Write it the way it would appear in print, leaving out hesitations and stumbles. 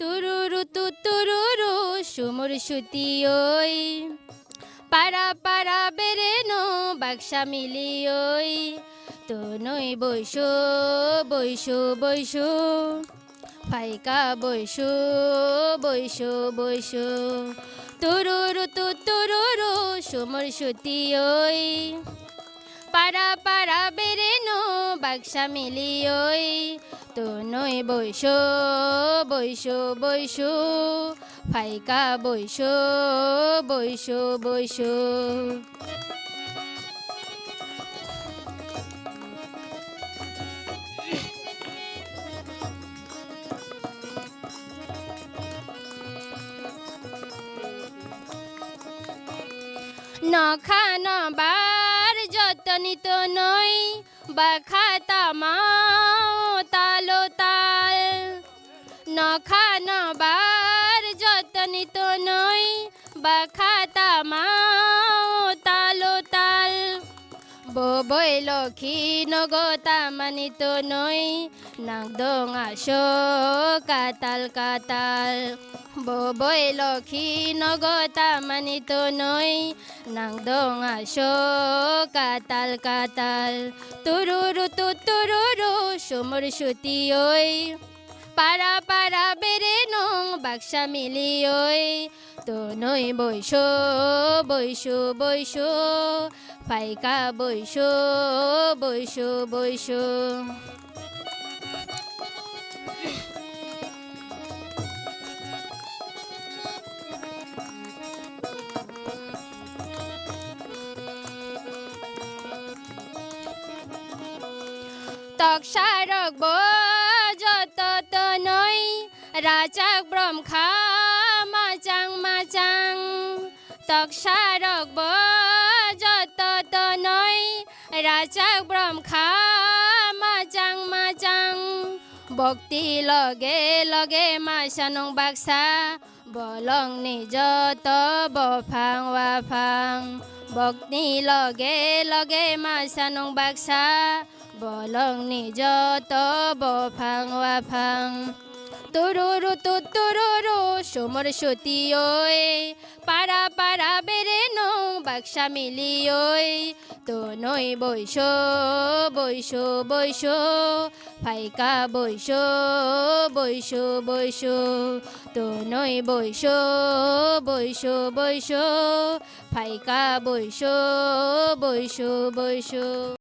তুরুরু তুরুরু সুমুর সুতি ওই পারা পারা বেরেনো বাক্সা মিলি ওই তো নই বৈশো বৈশো বৈশো ফাইকা বৈশো বৈশো বৈশো তুরুরু তুরুরু সুমুর সুতি ওই পারা পারা বেরেনো বাক্সা মিলি ওই তো নই বৈশো বৈশো বৈশো ফাইকা বৈশো বৈশো বৈশো নখা নবার যতনিত নই বাখাতা মাও তালো তাল নখা নবার যতনিত নই বাখাতা মাও তালো তাল বই লক্ষী নগতা মানিত নই নাংদং আসো কাতাল কাতাল বই লক্ষী নগতা মানিত নই নাংদং আসো কাতাল কাতাল তুরুরু তুরুরু সুমুর সুতি ওই পারা পারা বেরেনো বাক্সা মিলি ওই তো নই বৈশো বৈশো বৈশো ফাইকা বৈশো বৈশো বৈশো তক্সারক যত নই রাজাক ব্রহ্মা মাচাং মাচাং তক্সারক যত নই রাজাক ব্রহ্মা মাচাং মাচাং ভক্তি লগে লগে মাসানং বাক্সা বলং নিজত বফাং ওয়াফাং ভক্তি লগে লগে মাসানং বাক্সা বলং নিজত বফাং ওয়াফাং তুরুরু তুরুরু সুমুর সুতি ওই পারা পারা বেরেনো বাক্সা মিলি ওই তো নই বৈশো বৈশো বৈশো ফাইকা বৈশো বৈশো বৈশো তো নই বৈশো বৈশো বৈশো ফাইকা বৈশো বৈশো বৈশো